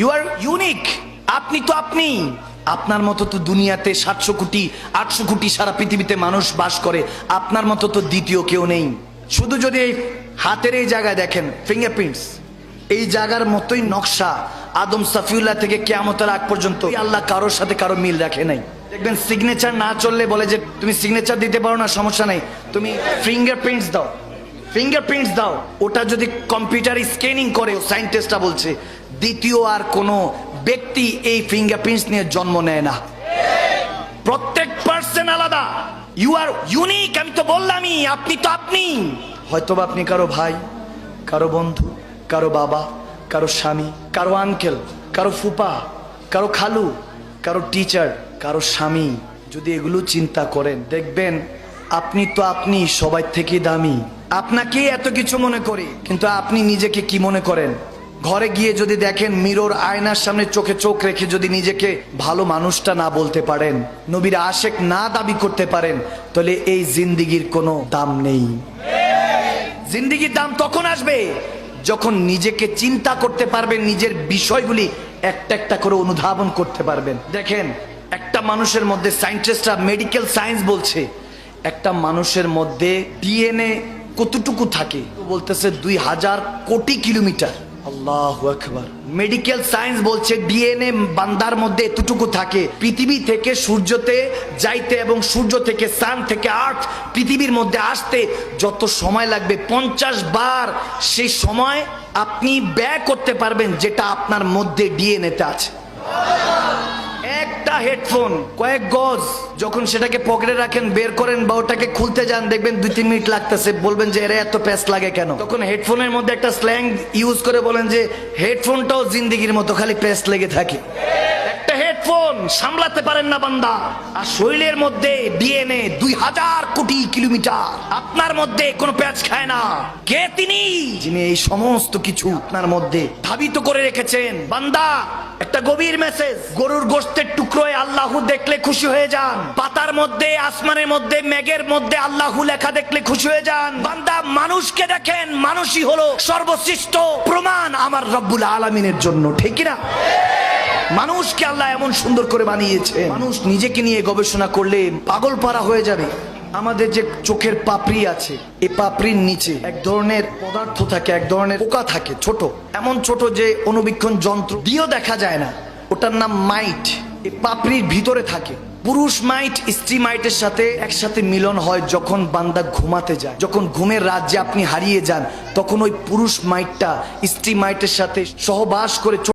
You are unique. আপনি তো আপনি। আপনার মতো তো দুনিয়াতে 700 কোটি 800 কোটি সারা পৃথিবীতে মানুষ বাস করে, আপনার মতো তো দ্বিতীয় কেউ নেই। শুধু যদি এই হাতের এই জায়গায় দেখেন ফিঙ্গারপ্রিন্টস, এই জায়গার মতোই নকশা আদম সাফিউল্লাহ থেকে কিয়ামতের আগ পর্যন্ত আল্লাহ কারোর সাথে কারো মিল রাখে নাই। দেখবেন সিগনেচার না চললে বলে যে তুমি সিগনেচার দিতে পারো না, সমস্যা নাই, তুমি ফিঙ্গারপ্রিন্টস দাও, ফিঙ্গারপ্রিন্টস দাও। ওটা যদি কম্পিউটার স্ক্যানিং করে, সায়েন্টিস্টরা বলছে দ্বিতীয় আর কোনো ব্যক্তি এই ফিঙ্গারপ্রিন্টস নিয়ে জন্ম নেয় না। প্রত্যেক পার্সন আলাদা। You are unique. আমি তো বললামই, আপনি তো আপনি। হয়তোবা আপনি কারো ভাই, কারো বন্ধু, কারো বাবা, কারো স্বামী, কারো আঙ্কেল, কারো ফুপা, কারো খালু, কারো টিচার, কারো স্বামী। যদি এগুলো চিন্তা করেন দেখবেন আপনি তো আপনি সবাই থেকে দামি। আপনাকে এত কিছু মনে করি, কিন্তু আপনি নিজেকে কি মনে করেন? ঘরে গিয়ে যদি দেখেন মিরর, আয়নার সামনে চোখে চোখ রেখে যদি নিজেকে ভালো মানুষটা না বলতে পারেন, নবীর আশেক না দাবি করতে পারেন, তাহলে এই জিন্দিগির কোনো দাম নেই। জিন্দিগির দাম তখন আসবে যখন নিজেকে চিন্তা করতে পারবেন, নিজের বিষয়গুলি একটা একটা করে অনুধাবন করতে পারবেন। দেখেন একটা মানুষের মধ্যে, সায়েন্টিস্টরা মেডিকেল সায়েন্স বলছে একটা মানুষের মধ্যে ডিএনএ কতটুকু থাকে, বলতেছে 2000 কোটি কিলোমিটার। আল্লাহু আকবার। মেডিকেল সায়েন্স বলছে ডিএনএ বান্দার মধ্যে এতটুকু থাকে, পৃথিবী থেকে সূর্যতে যাইতে এবং সূর্য থেকে সান থেকে আর্থ পৃথিবীর মধ্যে আসতে যত সময় লাগবে 50 বার সেই সময় আপনি ব্যয় করতে পারবেন যেটা আপনার মধ্যে ডিএনএতে আছে। একটা হেডফোন কয়েক গজ, যখন সেটাকে পকেটে রাখেন, বের করেন বা ওটাকে খুলতে যান, দেখবেন 2-3 মিনিট লাগতেছে। বলবেন যে এরা এত প্যাচ লাগে কেন? তখন হেডফোনের মধ্যে একটা স্ল্যাং ইউজ করে বলেন যে হেডফোনটাও জিন্দিগির মতো খালি প্যাচ লেগে থাকে। একটা হেডফোন সামলাতে পারেন না বান্দা, আর শরীরের মধ্যে ডিএনএ 2000 কোটি কিলোমিটার। আপনার মধ্যে কোনো প্যাচ খায় না। কে তিনি? যিনি এই সমস্ত কিছু আপনার মধ্যে ধাবিত করে রেখেছেন। বান্দা, একটা গভীর মেসেজ, গরুর গোশতের টুকরোয় আল্লাহু দেখলে খুশি হয়ে যান, পাতার মধ্যে, আসমানের মধ্যে, মেঘের মধ্যে আল্লাহু লেখা দেখলে খুশি হয়ে যান। বান্দা, মানুষকে দেখেন, মানুষই হলো সর্বশ্রেষ্ঠ প্রমাণ আমার রব্বুল আলামিনের জন্য, ঠিক না? মানুষকে আল্লাহ এমন সুন্দর করে বানিয়েছে, মানুষ নিজেকে নিয়ে গবেষণা করলে পাগল পারা হয়ে যাবে। আমাদের যে চোখের পাপড়ি আছে, এই পাপড়ির নিচে এক ধরনের পদার্থ থাকে, এক ধরনের পোকা থাকে, ছোট, এমন ছোট যে অনুবীক্ষণ যন্ত্র দিয়েও দেখা যায় না। ওটার নাম মাইট। এই পাপড়ির ভিতরে থাকে। পুরুষ মাইট স্ত্রী মাইটের সাথে একসাথে মিলন হয় যখন বান্দা ঘুমাতে যায়। যখন ঘুমের রাজ্যে আপনি হারিয়ে যান, তখন ওই পুরুষ মাইটটা স্ত্রী মাইটের সাথে সহবাস করে